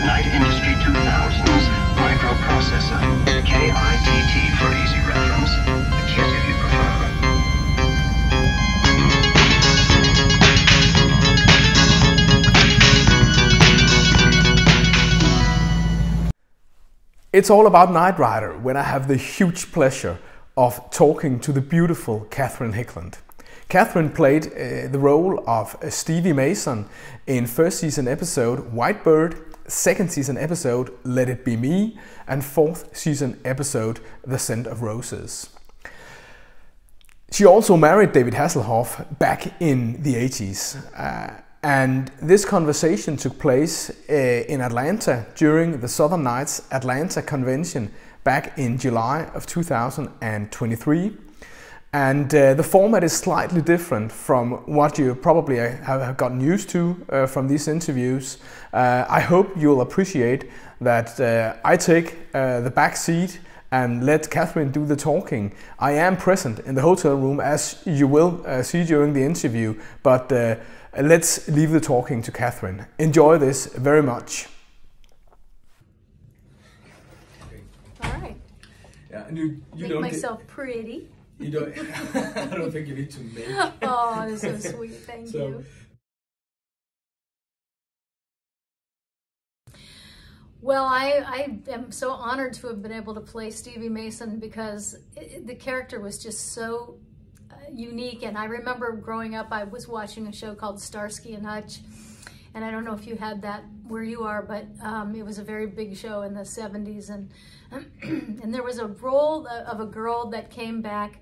Knight Industry 2000's microprocessor, KITT for easy reference, KIT if you prefer. It's all about Knight Rider when I have the huge pleasure of talking to the beautiful Catherine Hickland. Catherine played the role of Stevie Mason in first season episode White Bird, second season episode Let It Be Me, and fourth season episode The Scent of Roses. She also married David Hasselhoff back in the 80s. And this conversation took place in Atlanta during the Southern Nights Atlanta Convention back in July of 2023. And the format is slightly different from what you probably have gotten used to from these interviews. I hope you'll appreciate that I take the back seat and let Catherine do the talking. I am present in the hotel room, as you will see during the interview, but let's leave the talking to Catherine. Enjoy this very much. All right. Yeah, and you make don't myself pretty. You don't. I don't think you need to make. Oh, that's so sweet. Thank you. Well, I am so honored to have been able to play Stevie Mason because the character was just so unique. And I remember growing up, I was watching a show called Starsky and Hutch. And I don't know if you had that where you are, but it was a very big show in the 70s. And and there was a role of a girl that came back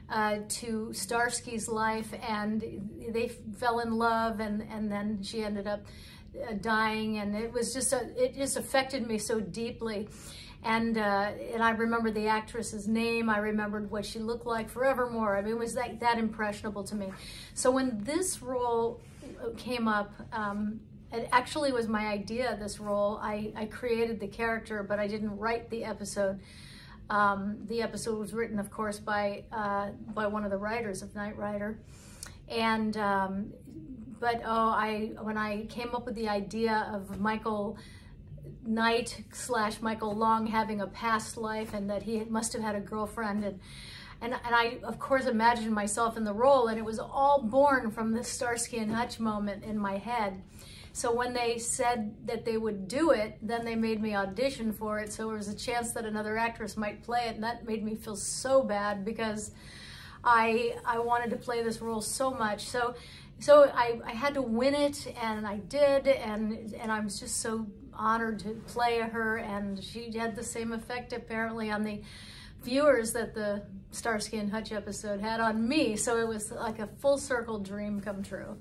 to Starsky's life, and they fell in love, and then she ended up dying, and it was just it just affected me so deeply. And I remember the actress's name. I remembered what she looked like forevermore. I mean, it was that impressionable to me. So when this role came up, it actually was my idea, this role. I created the character, but I didn't write the episode. The episode was written, of course, by one of the writers of Knight Rider. And, when I came up with the idea of Michael Knight / Michael Long having a past life, and that he must have had a girlfriend, and I, of course, imagined myself in the role, and it was all born from this Starsky and Hutch moment in my head. So when they said that they would do it, then they made me audition for it. So there was a chance that another actress might play it, and that made me feel so bad because I wanted to play this role so much. So I had to win it, and I did, and I was just so honored to play her, and she had the same effect apparently on the viewers that the Starsky and Hutch episode had on me. So it was like a full circle dream come true.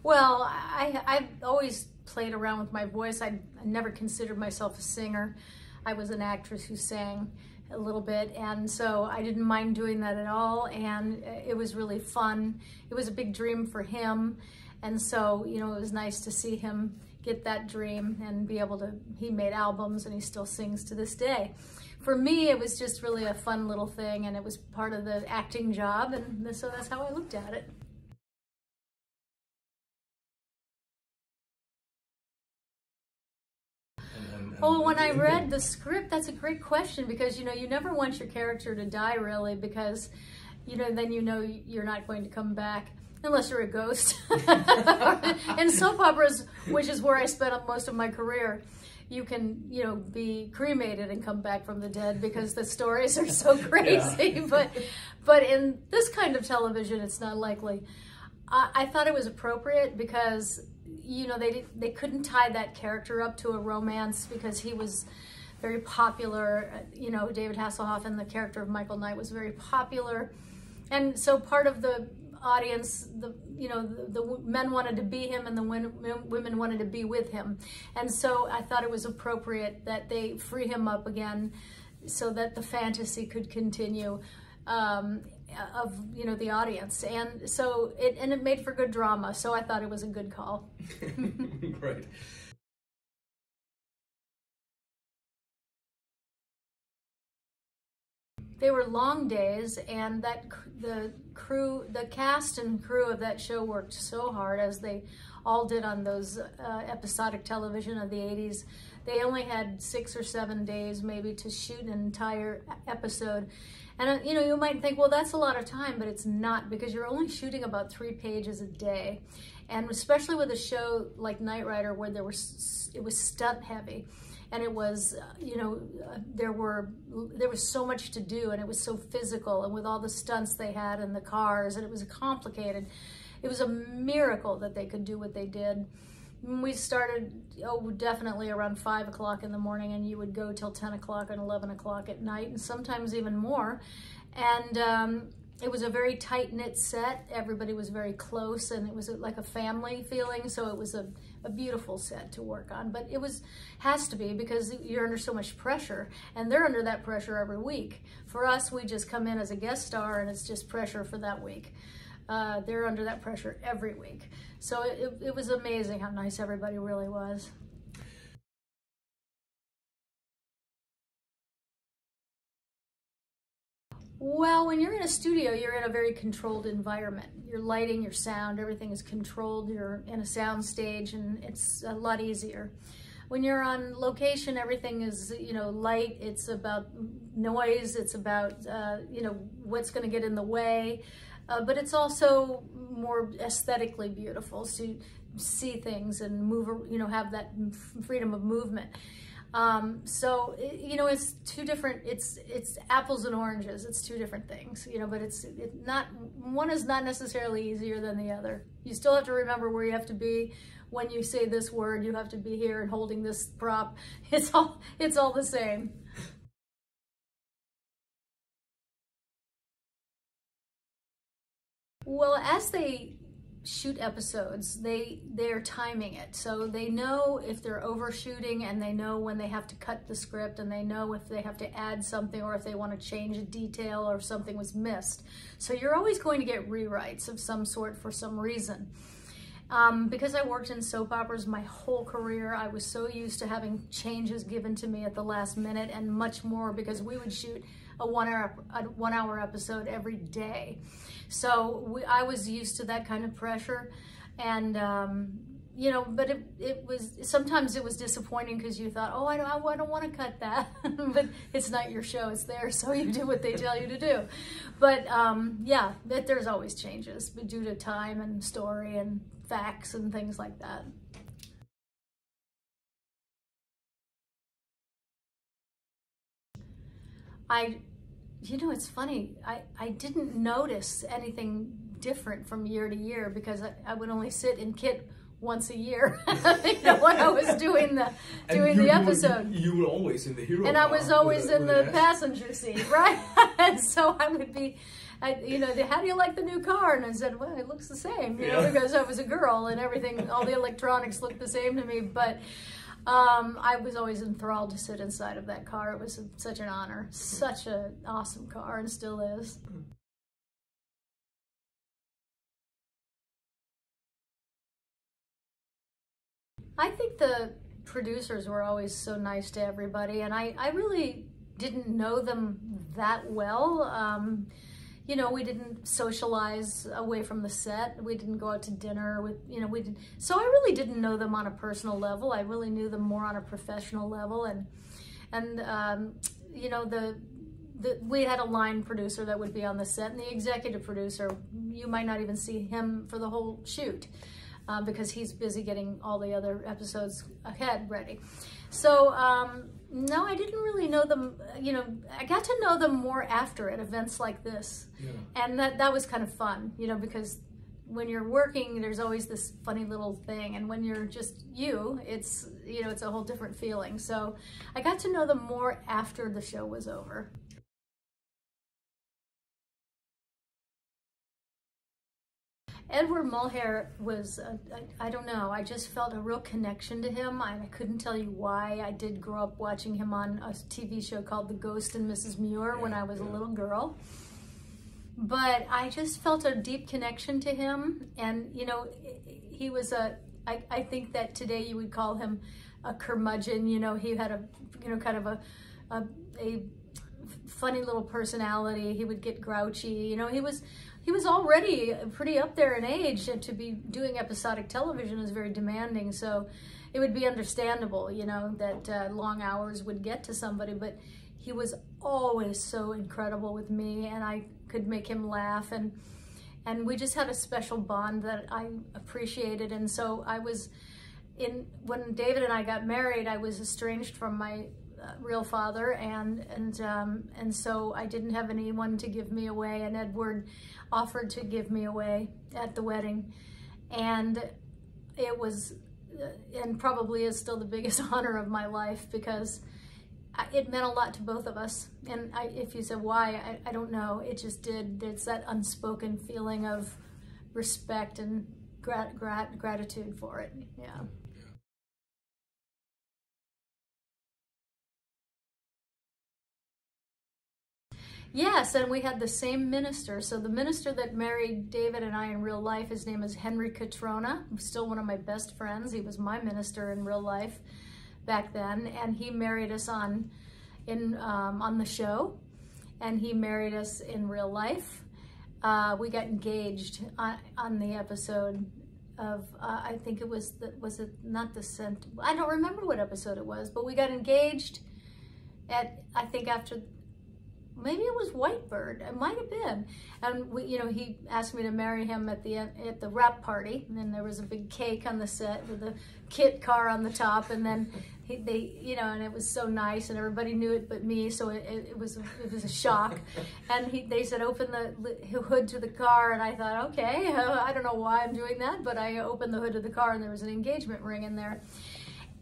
Well, I've always played around with my voice. I never considered myself a singer. I was an actress who sang a little bit, and so I didn't mind doing that at all, and it was really fun. It was a big dream for him, and so, you know, it was nice to see him get that dream and be able to, he made albums and he still sings to this day. For me, it was just really a fun little thing, and it was part of the acting job, and so that's how I looked at it. Oh, when I read the script, that's a great question, because, you know, you never want your character to die, really, because, you know, then you know you're not going to come back, unless you're a ghost. In soap operas, which is where I spent most of my career, you can, you know, be cremated and come back from the dead because the stories are so crazy. Yeah. But in this kind of television, it's not likely. I thought it was appropriate because, you know, they couldn't tie that character up to a romance because he was very popular. You know, David Hasselhoff and the character of Michael Knight was very popular. And so part of the audience, the men wanted to be him and the women wanted to be with him. And so I thought it was appropriate that they free him up again so that the fantasy could continue. Of, you know, the audience, and so it made for good drama, so I thought it was a good call. Great. they were long days, and the cast and crew of that show worked so hard, as they all did on those episodic television of the 80s. They only had 6 or 7 days maybe to shoot an entire episode. And you know, you might think, well, that's a lot of time, but it's not, because you're only shooting about 3 pages a day. And especially with a show like Knight Rider, where it was stunt heavy, and it was, you know, there was so much to do, and it was so physical, and with all the stunts they had and the cars, and it was complicated. It was a miracle that they could do what they did. We started, definitely around 5 o'clock in the morning, and you would go till 10 o'clock and 11 o'clock at night, and sometimes even more. And it was a very tight-knit set. Everybody was very close, and it was like a family feeling, so it was a beautiful set to work on. But it has to be, because you're under so much pressure, and they're under that pressure every week. For us, we just come in as a guest star, and it's just pressure for that week. They're under that pressure every week. So it was amazing how nice everybody really was. Well, when you're in a studio, you're in a very controlled environment. Your lighting, your sound, everything is controlled. You're in a sound stage, and it's a lot easier. When you're on location, everything is, you know, light. It's about noise. It's about, you know, what's going to get in the way. But it's also more aesthetically beautiful, so you see things and move, you know, have that freedom of movement. So, you know, it's two different, it's apples and oranges. It's two different things, you know, but one is not necessarily easier than the other. You still have to remember where you have to be. When you say this word, you have to be here and holding this prop. It's all the same. Well, as they shoot episodes, they're timing it, so they know if they're overshooting, and they know when they have to cut the script, and they know if they have to add something, or if they want to change a detail, or if something was missed. So you're always going to get rewrites of some sort for some reason. Because I worked in soap operas my whole career, I was so used to having changes given to me at the last minute, and much more because we would shoot a one-hour episode every day. So I was used to that kind of pressure, and you know, but sometimes it was disappointing, because you thought, oh, I don't want to cut that. But it's not your show, it's theirs, so you do what they tell you to do. But yeah, there's always changes due to time and story and facts and things like that. You know, it's funny, I didn't notice anything different from year to year, because I would only sit in kit once a year, you know, when I was doing the episode. You were always in the hero. And I was always in the passenger seat, right? And so I would be, you know, how do you like the new car? And I said, well, it looks the same, you know, because I was a girl, and everything, all the electronics looked the same to me. But I was always enthralled to sit inside of that car. It was such an honor, such an awesome car, and still is. I think the producers were always so nice to everybody, and I really didn't know them that well. You know, we didn't socialize away from the set. We didn't go out to dinner with, you know, so I really didn't know them on a personal level. I really knew them more on a professional level, and you know, we had a line producer that would be on the set, and the executive producer, you might not even see him for the whole shoot, because he's busy getting all the other episodes ahead ready. So, no, I didn't really know them, you know, I got to know them more after at events like this. Yeah. And that was kind of fun, you know, because when you're working, there's always this funny little thing, and when you're just you, it's, you know, it's a whole different feeling. So I got to know them more after the show was over. Edward Mulhare was, I don't know, I just felt a real connection to him. I couldn't tell you why. I did grow up watching him on a TV show called The Ghost and Mrs. Muir when I was a little girl. But I just felt a deep connection to him. And, you know, he was I think that today you would call him a curmudgeon. You know, he had a, you know, kind of a funny little personality. He would get grouchy. You know, he was already pretty up there in age, and to be doing episodic television is very demanding. So it would be understandable, you know, that long hours would get to somebody, but he was always so incredible with me, and I could make him laugh, and we just had a special bond that I appreciated. And so when David and I got married, I was estranged from my real father, and so I didn't have anyone to give me away, and Edward offered to give me away at the wedding, and it was and probably is still the biggest honor of my life, because it meant a lot to both of us. And if you said why, I don't know, it just did. It's that unspoken feeling of respect and gratitude for it. Yeah. Yes, and we had the same minister. So the minister that married David and I in real life, his name is Henry Catrona, still one of my best friends. He was my minister in real life back then, and he married us on the show, and he married us in real life. We got engaged on the episode of, I think it was not the Scent? I don't remember what episode it was, but we got engaged at, I think after, maybe it was Whitebird, it might have been. And we, you know, he asked me to marry him at the wrap party, and then there was a big cake on the set with a kit car on the top, and then they, you know, and it was so nice, and everybody knew it but me, so it was a shock. And they said, open the hood to the car, and I thought, okay, I don't know why I'm doing that, but I opened the hood of the car, and there was an engagement ring in there.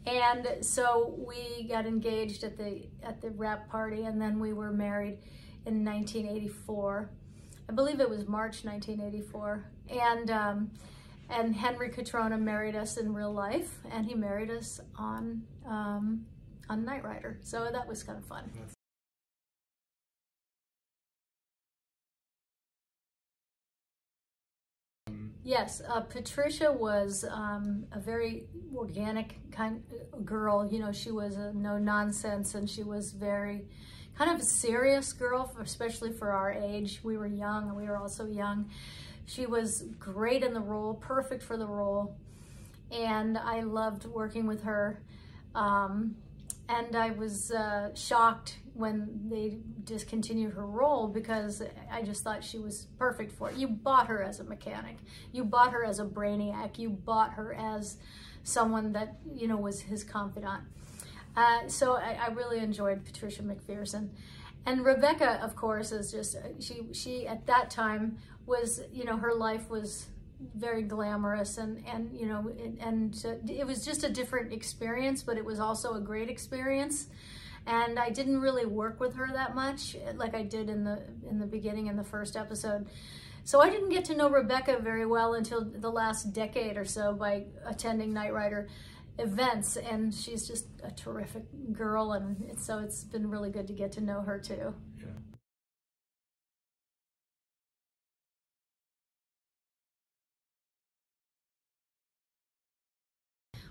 And so we got engaged at the wrap party, and then we were married in 1984. I believe it was March 1984. And Henry Catrona married us in real life, and he married us on Knight Rider. So that was kind of fun. Yes, Patricia was a very organic kind of girl. You know, she was a no nonsense, and she was very kind of a serious girl, especially for our age. We were young, and we were also young. She was great in the role, perfect for the role, and I loved working with her. And I was shocked when they discontinued her role, because I just thought she was perfect for it. You bought her as a mechanic. You bought her as a brainiac. You bought her as someone that, you know, was his confidant. So I really enjoyed Patricia McPherson. And Rebecca, of course, is just, she at that time was, you know, her life was very glamorous, and you know, and it was just a different experience, but it was also a great experience. And I didn't really work with her that much like I did in the beginning, in the first episode. So I didn't get to know Rebecca very well until the last decade or so by attending Knight Rider events, and she's just a terrific girl, and so it's been really good to get to know her too. Yeah.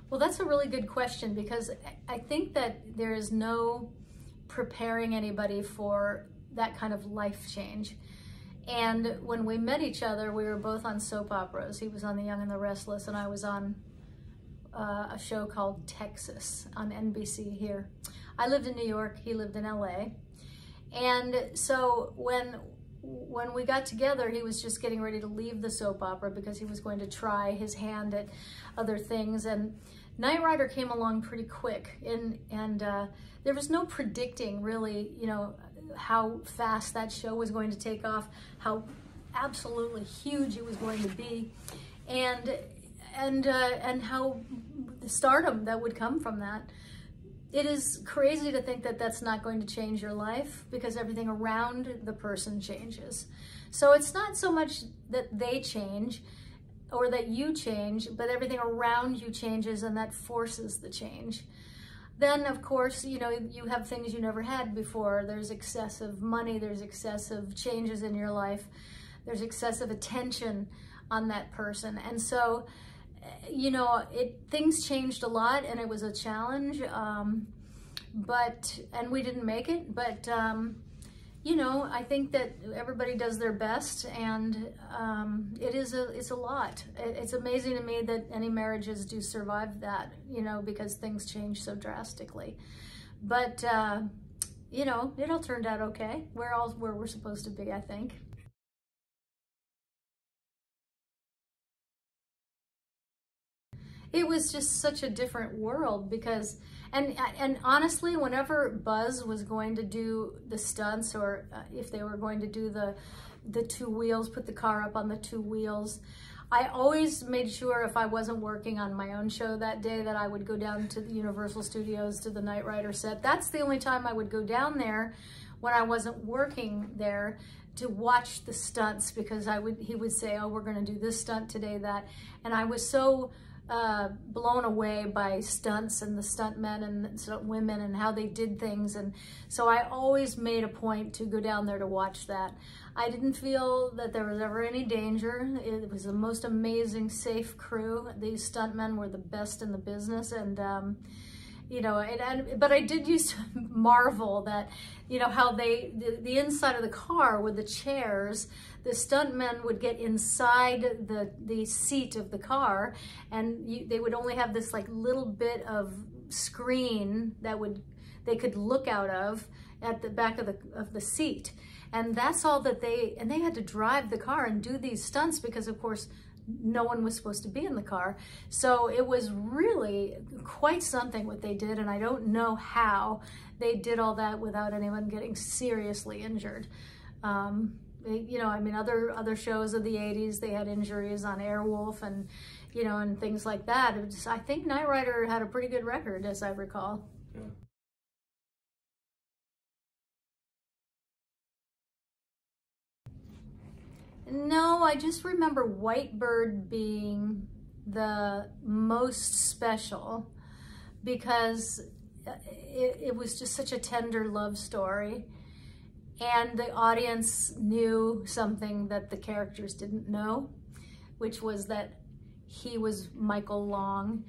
Well, that's a really good question, because I think that there is no preparing anybody for that kind of life change. And when we met each other, we were both on soap operas. He was on The Young and the Restless, and I was on a show called Texas on NBC here. I lived in New York, he lived in LA. And so when we got together, he was just getting ready to leave the soap opera because he was going to try his hand at other things. And Knight Rider came along pretty quick, and there was no predicting really, you know, how fast that show was going to take off, how absolutely huge it was going to be, and how the stardom that would come from that. It is crazy to think that that's not going to change your life, because everything around the person changes. So it's not so much that they change or that you change, but everything around you changes, and that forces the change. Then, of course, you know, you have things you never had before. There's excessive money, there's excessive changes in your life, there's excessive attention on that person. And so, you know, things changed a lot, and it was a challenge, and we didn't make it, but you know, I think that everybody does their best, and it's a lot. It's amazing to me that any marriages do survive that, you know, because things change so drastically. But, you know, it all turned out okay. We're all where we're supposed to be, I think. It was just such a different world because, and honestly, whenever Buzz was going to do the stunts, or if they were going to do the two wheels, put the car up on the two wheels, I always made sure if I wasn't working on my own show that day that I would go down to the Universal Studios to the Knight Rider set. That's the only time I would go down there when I wasn't working there to watch the stunts, because he would say, oh, we're going to do this stunt today, that, and I was so blown away by stunts and the stuntmen and stunt women and how they did things, and so I always made a point to go down there to watch that. I didn't feel that there was ever any danger. It was the most amazing, safe crew. These stuntmen were the best in the business, and you know, but I did used to marvel that, you know, how the inside of the car with the chairs, the stuntmen would get inside the seat of the car, and they would only have this like little bit of screen that they could look out of at the back of the seat, and that's all that they had to drive the car and do these stunts because, of course, no one was supposed to be in the car. So it was really quite something what they did, and I don't know how they did all that without anyone getting seriously injured. You know, I mean, other shows of the 80s, they had injuries on Airwolf and, you know, and things like that. I think Knight Rider had a pretty good record, as I recall. Yeah. No, I just remember Whitebird being the most special because it was just such a tender love story, and the audience knew something that the characters didn't know, which was that he was Michael Long.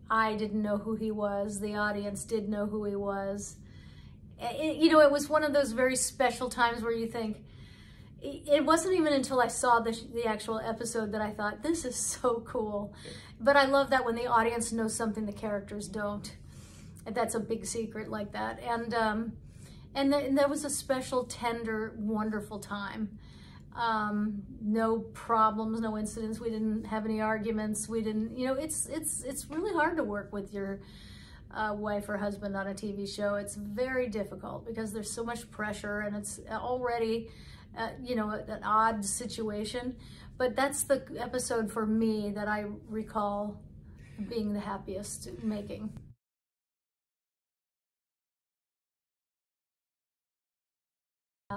I didn't know who he was. The audience did know who he was. You know, it was one of those very special times where you think, it wasn't even until I saw the actual episode that I thought, this is so cool. But I love that when the audience knows something the characters don't. That's a big secret like that. And there was a special, tender, wonderful time. No problems, no incidents. We didn't have any arguments. We didn't, you know, it's really hard to work with your wife or husband on a TV show. It's very difficult because there's so much pressure, and it's already you know, an odd situation, but that's the episode for me that I recall being the happiest making.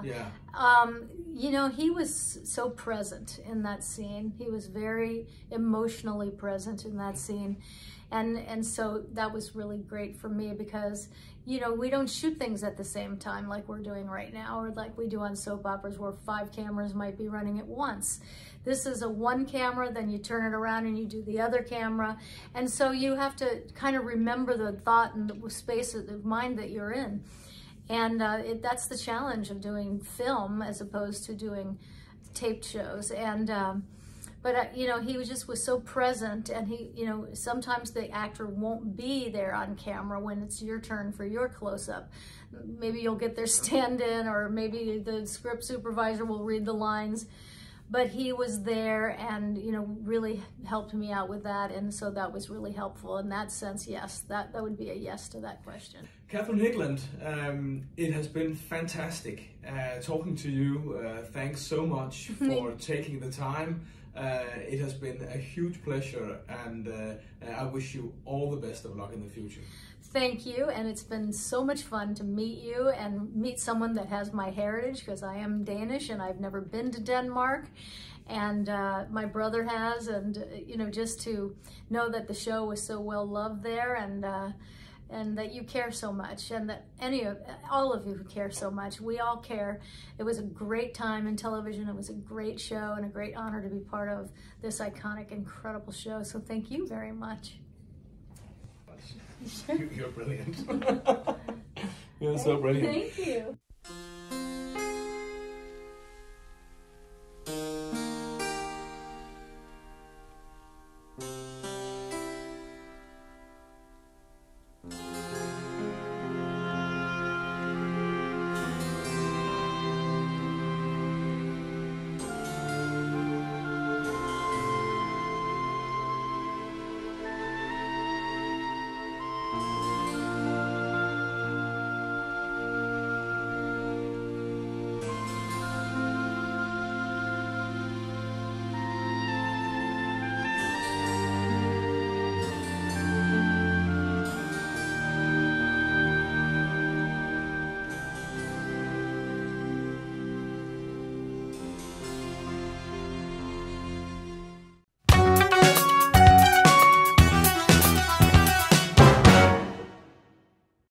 Yeah. You know, he was so present in that scene. He was very emotionally present in that scene. And so that was really great for me because, you know, we don't shoot things at the same time like we're doing right now, or like we do on soap operas where 5 cameras might be running at once. This is a one camera, then you turn it around and you do the other camera. And so you have to kind of remember the thought and the space of mind that you're in. And that's the challenge of doing film as opposed to doing taped shows. And but you know, he was so present, and he, you know, sometimes the actor won't be there on camera when it's your turn for your close-up. Maybe you'll get their stand-in, or maybe the script supervisor will read the lines. But he was there and, you know, really helped me out with that. And so that was really helpful in that sense. Yes, that would be a yes to that question. Catherine Hickland, it has been fantastic talking to you. Thanks so much for taking the time. It has been a huge pleasure, and I wish you all the best of luck in the future. Thank you, and it's been so much fun to meet you and meet someone that has my heritage, because I am Danish and I've never been to Denmark, and my brother has, and you know, just to know that the show was so well loved there, and that you care so much, and that all of you who care so much. We all care. It was a great time in television. It was a great show and a great honor to be part of this iconic, incredible show. So thank you very much. You're brilliant. You're so brilliant. Thank you.